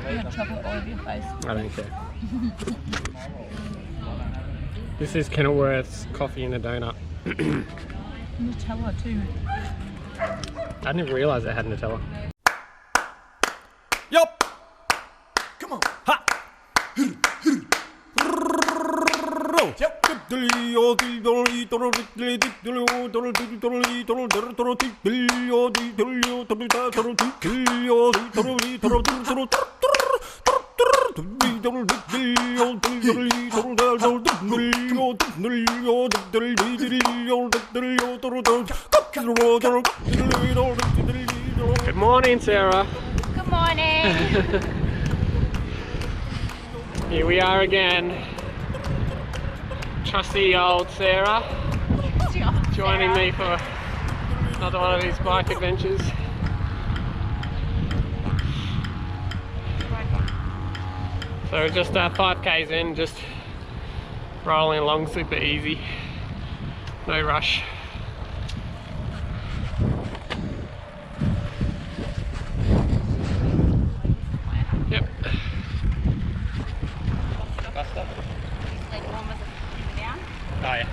You have chocolate all over your face. I don't care. This is Kenilworth's coffee and a donut. Nutella too. I didn't realise it had Nutella. Yup. Come on. Ha. Good morning, Sarah. Good morning. Here we are again. Trusty old Sarah joining me for another one of these bike adventures. So we're just 5Ks in, just rolling along super easy, no rush. Yep. Oh yeah.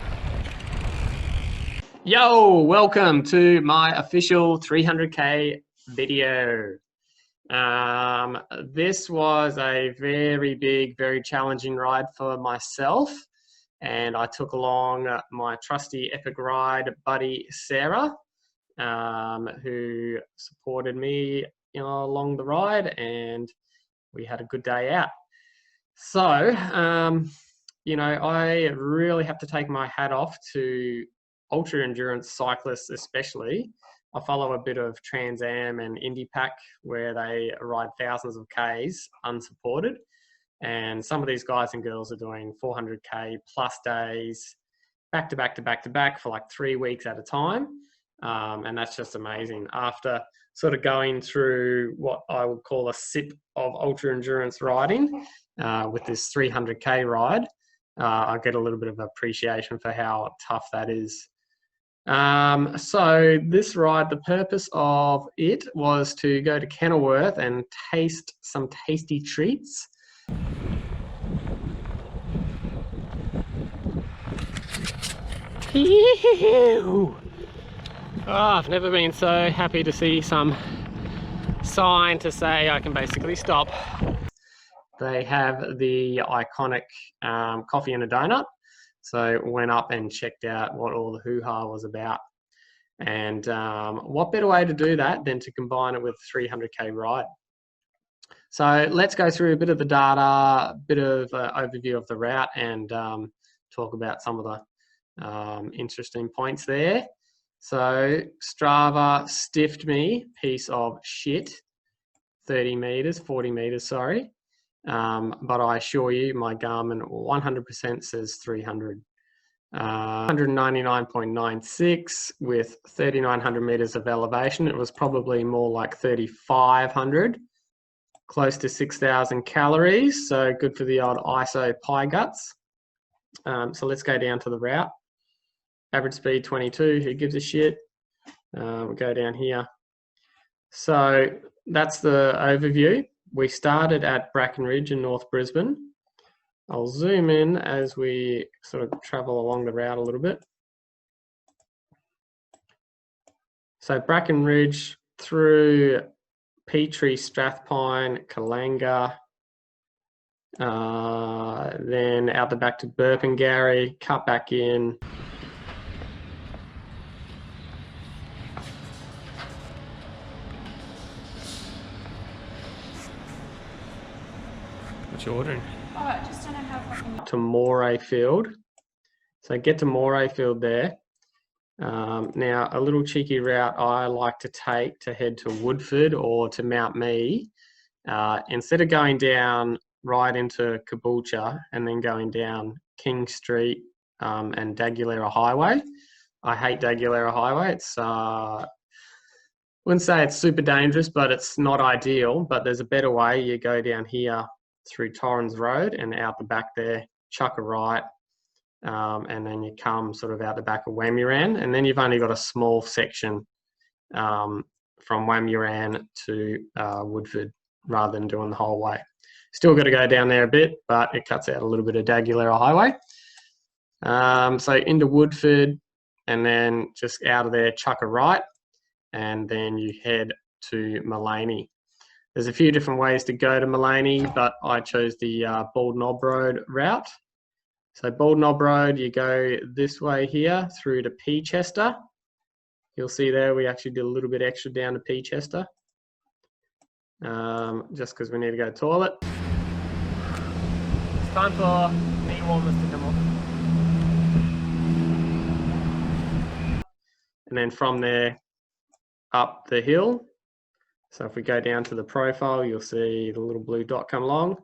Yo, welcome to my official 300k video. This was a very big, very challenging ride for myself, and I took along my trusty epic ride buddy Sarah, who supported me, along the ride, and we had a good day out. So, I really have to take my hat off to ultra endurance cyclists, especially. I follow a bit of Trans Am and Indy Pack where they ride thousands of Ks unsupported. And some of these guys and girls are doing 400k plus days back to back to back to back for like 3 weeks at a time. And that's just amazing. After sort of going through what I would call a sip of ultra endurance riding with this 300k ride, I get a little bit of appreciation for how tough that is. So this ride, the purpose of it was to go to Kenilworth and taste some tasty treats. Oh, I've never been so happy to see some sign to say I can basically stop. They have the iconic coffee and a donut. So went up and checked out what all the hoo-ha was about. And what better way to do that than to combine it with a 300k ride. So let's go through a bit of the data, a bit of overview of the route, and talk about some of the interesting points there. So Strava stiffed me, piece of shit, 40 meters, sorry. But I assure you, my Garmin 100% says 300. 199.96 with 3,900 meters of elevation. It was probably more like 3,500, close to 6,000 calories. So good for the old ISO pie guts. So let's go down to the route. Average speed 22, who gives a shit? We'll go down here. So that's the overview. We started at Bracken Ridge in North Brisbane. I'll zoom in as we sort of travel along the route a little bit. So Bracken Ridge through Petrie, Strathpine, Kalanga, then out the back to Burpengary, cut back in. What you ordering? Oh, I just don't know how fucking... To Moray Field. So get to Moray Field there. Now, a little cheeky route I like to take to head to Woodford or to Mount Mee. Instead of going down right into Caboolture and then going down King Street and Daguilera Highway. I hate Daguilera Highway. It's wouldn't say it's super dangerous, but it's not ideal. But there's a better way. You go down here through Torrens Road and out the back there, chuck a right, and then you come sort of out the back of Wamuran, and then you've only got a small section from Wamuran to Woodford. rather than doing the whole way. Still got to go down there a bit, but it cuts out a little bit of Daguilera Highway. So into Woodford, and then just out of there, chuck a right, and then you head to Mullaney. There's a few different ways to go to Mullaney, but I chose the Bald Knob Road route. So Bald Knob Road, you go this way here through to Peachester. You'll see there we actually did a little bit extra down to Peachester, just because we need to go to the toilet. It's time for knee warmers to come off. And then from there, up the hill. So if we go down to the profile, you'll see the little blue dot come along.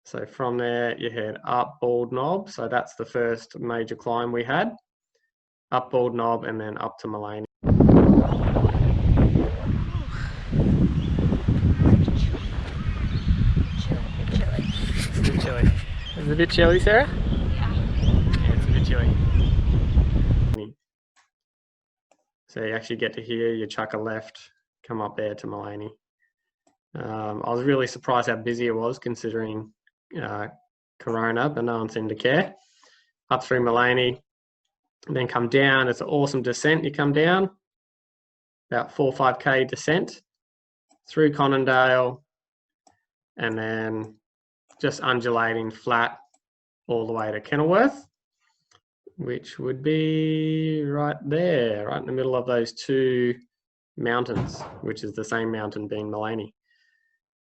So from there, you head up Bald Knob. So that's the first major climb we had. Up Bald Knob and then up to Mullaney. It's a bit chilly. Is it a bit chilly, Sarah? Yeah, it's a bit chilly. So you actually get to here, you chuck a left, come up there to Mullaney. I was really surprised how busy it was considering Corona, but no one seemed to care. Up through Mullaney, and then come down. It's an awesome descent. You come down, about 4 or 5k descent, through Conondale, and then just undulating flat all the way to Kenilworth, which would be right there, right in the middle of those two mountains, which is the same mountain being Mullaney.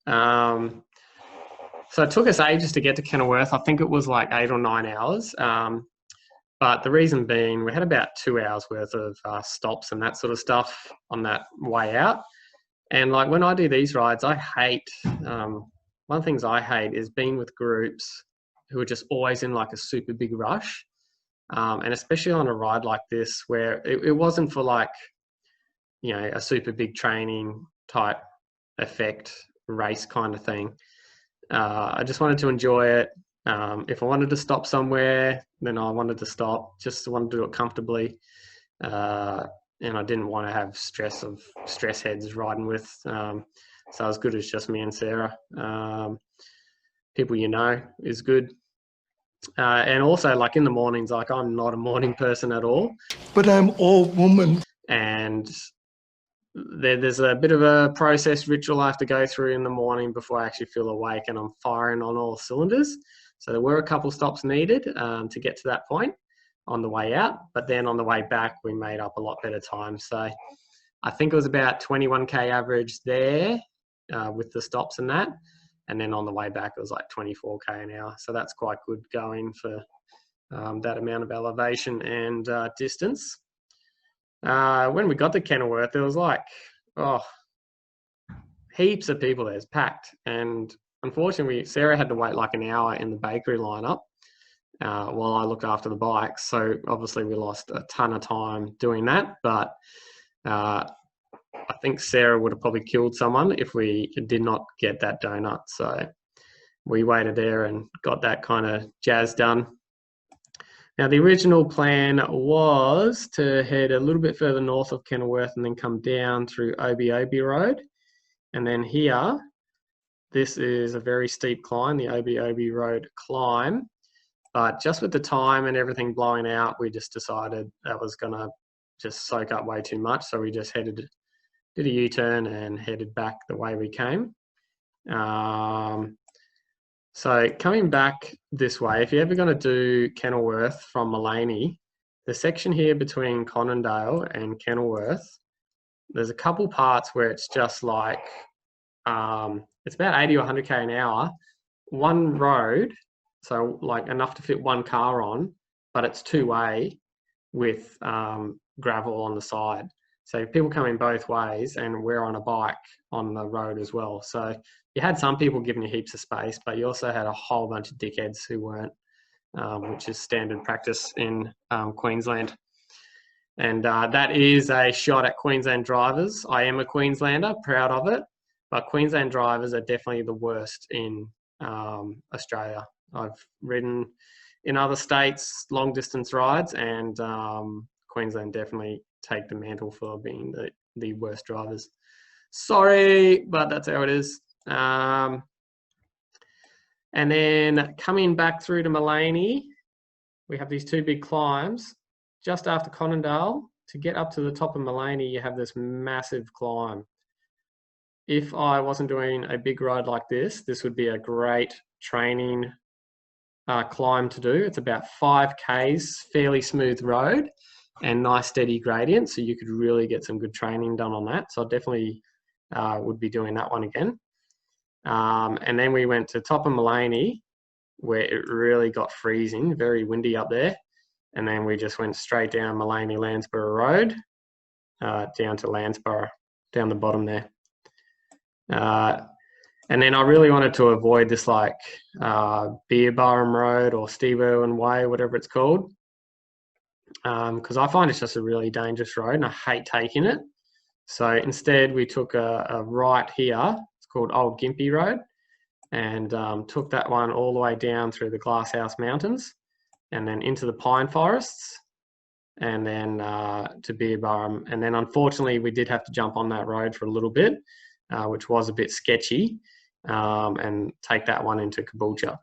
So it took us ages to get to Kenilworth. I think it was like 8 or 9 hours. But the reason being, we had about 2 hours worth of stops and that sort of stuff on that way out. And like when I do these rides, I hate, one of the things I hate is being with groups who are just always in like a super big rush. And especially on a ride like this, where it wasn't for like, you know, a super big training type effect race kind of thing. I just wanted to enjoy it. If I wanted to stop somewhere, then I wanted to stop. Just wanted to do it comfortably, and I didn't want to have stress heads riding with. So as good as just me and Sarah. People you know is good. And also, like in the mornings, like I'm not a morning person at all. But I'm all woman. And there's a bit of a process ritual I have to go through in the morning before I actually feel awake and I'm firing on all cylinders. So there were a couple stops needed to get to that point on the way out, but then on the way back we made up a lot better time. So I think it was about 21k average there with the stops and that, and then on the way back it was like 24k an hour. So that's quite good going for that amount of elevation and distance. When we got to Kenilworth, there was like, heaps of people there. It's packed. And unfortunately, Sarah had to wait like an hour in the bakery lineup while I looked after the bikes. So obviously we lost a ton of time doing that. But I think Sarah would have probably killed someone if we did not get that donut. So we waited there and got that kind of jazz done. Now, the original plan was to head a little bit further north of Kenilworth and then come down through Obi Road. And then here, this is a very steep climb, the Obi Road climb. But just with the time and everything blowing out, we just decided that was going to just soak up way too much. So we just did a U-turn and headed back the way we came. So coming back this way, if you're ever going to do Kenilworth from Mullaney, the section here between Conondale and Kenilworth, there's a couple parts where it's just like, it's about 80 or 100k an hour, one road, so like enough to fit one car on, but it's two-way with gravel on the side. So people come in both ways, and we're on a bike on the road as well. So you had some people giving you heaps of space, but you also had a whole bunch of dickheads who weren't, which is standard practice in Queensland. And that is a shot at Queensland drivers. I am a Queenslander, proud of it, but Queensland drivers are definitely the worst in Australia. I've ridden in other states, long distance rides, and Queensland definitely take the mantle for being the worst drivers. Sorry, but that's how it is. And then coming back through to Mullaney, we have these two big climbs. Just after Conondale, to get up to the top of Mullaney, you have this massive climb. If I wasn't doing a big ride like this, this would be a great training climb to do. It's about 5 Ks, fairly smooth road and nice steady gradient, so you could really get some good training done on that. So I definitely would be doing that one again. And then we went to top of Mullaney, where it really got freezing, very windy up there. And then we just went straight down Mullaney Landsborough Road, down to Landsborough, down the bottom there. And then I really wanted to avoid this like Beerburrum Road or Steve Irwin Way, whatever it's called, because I find it's just a really dangerous road and I hate taking it. So instead we took a right here, it's called Old Gympie Road, and took that one all the way down through the Glasshouse Mountains and then into the pine forests and then to Beerburrum. And then unfortunately we did have to jump on that road for a little bit, which was a bit sketchy, and take that one into Caboolture.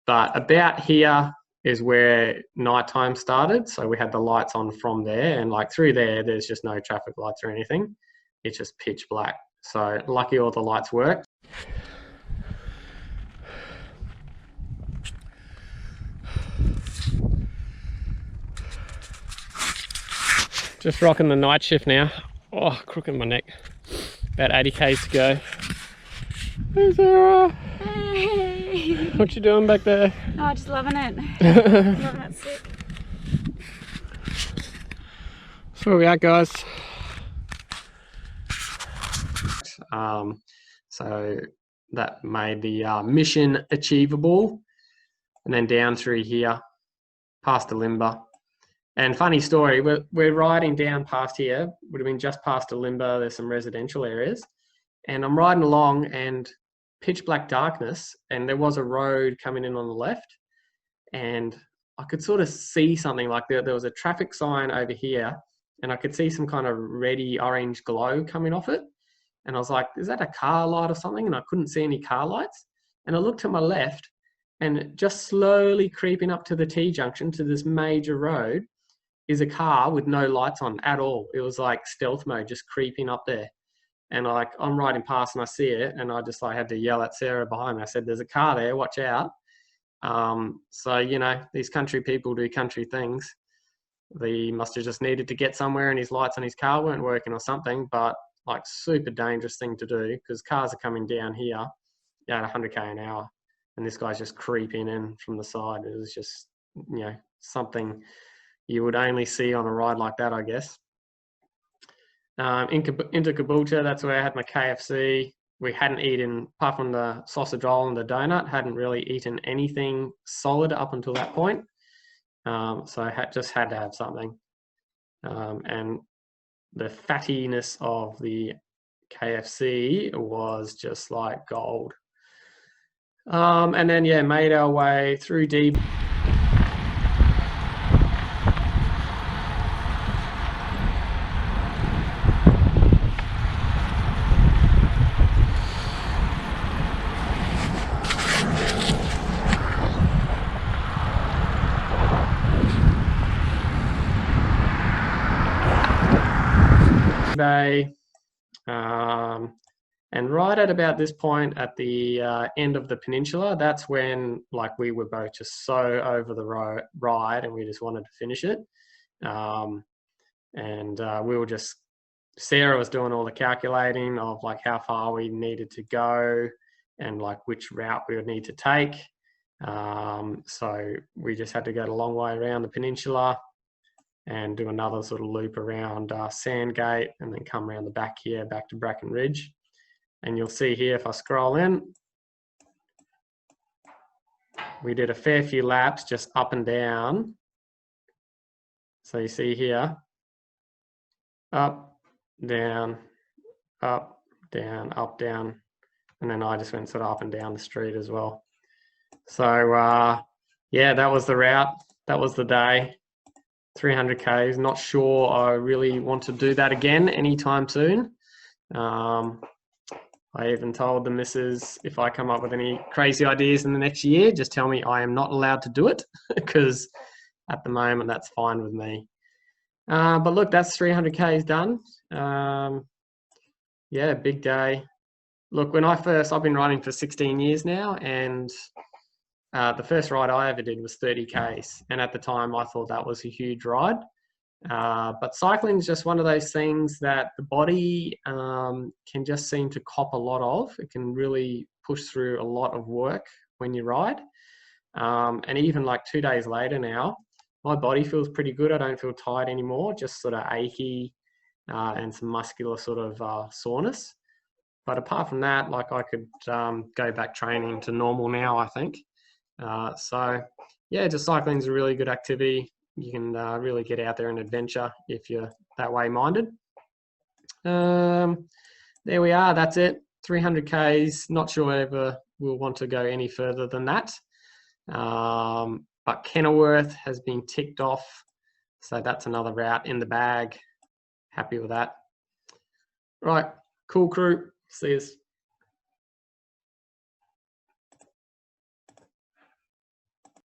But about here is where nighttime started. So we had the lights on from there, and like through there, there's just no traffic lights or anything. It's just pitch black. So lucky all the lights worked. Just rocking the night shift now. Oh, crook in my neck. About 80 Ks to go. Hey Sarah. Hey. What you doing back there? Oh, just loving it. Loving it sick. So where we at, guys? So that made the mission achievable. And then down through here, past the Limber. And funny story, we're riding down past here, would have been just past the Limber, there's some residential areas. And I'm riding along and pitch black darkness, and there was a road coming in on the left. And I could sort of see something, like there was a traffic sign over here, and I could see some kind of reddy orange glow coming off it. And I was like, is that a car light or something? And I couldn't see any car lights. And I looked to my left, and just slowly creeping up to the T-junction, to this major road, is a car with no lights on at all. It was like stealth mode, just creeping up there. And I'm riding past and I see it, and I just had to yell at Sarah behind me. I said, there's a car there, watch out. So, you know, these country people do country things. They must have just needed to get somewhere and his lights on his car weren't working or something, but like super dangerous thing to do, because cars are coming down here at 100 K an hour. And this guy's just creeping in from the side. It was just, you know, something you would only see on a ride like that, I guess. Into Caboolture, that's where I had my KFC. We hadn't eaten, apart from the sausage roll and the donut, hadn't really eaten anything solid up until that point. So I just had to have something. And the fattiness of the KFC was just like gold. And then, yeah, made our way through deep. Bay, and right at about this point at the end of the peninsula, that's when we were both just so over the ride and we just wanted to finish it. We were just, Sarah was doing all the calculating of how far we needed to go and which route we would need to take. So we just had to go a long way around the peninsula and do another sort of loop around Sandgate and then come around the back here, back to Bracken Ridge. And you'll see here, if I scroll in, we did a fair few laps just up and down. So you see here, up, down, up, down, up, down. And then I just went sort of up and down the street as well. So yeah, that was the route. That was the day. 300 Ks. Not sure I really want to do that again anytime soon. I even told the missus, if I come up with any crazy ideas in the next year, just tell me I am not allowed to do it, because at the moment that's fine with me. But look, that's 300Ks done. Yeah, big day. Look, I've been riding for 16 years now, and the first ride I ever did was 30Ks. And at the time I thought that was a huge ride. But cycling is just one of those things that the body can just seem to cop a lot of. It can really push through a lot of work when you ride. And even like 2 days later now, my body feels pretty good. I don't feel tired anymore, just sort of achy and some muscular sort of soreness. But apart from that, like I could go back training to normal now, I think. So yeah, just cycling is a really good activity. You can really get out there and adventure if you're that way minded. There we are. That's it. 300Ks. Not sure ever we'll want to go any further than that. But Kenilworth has been ticked off. So that's another route in the bag. Happy with that. Right. Cool crew. See you.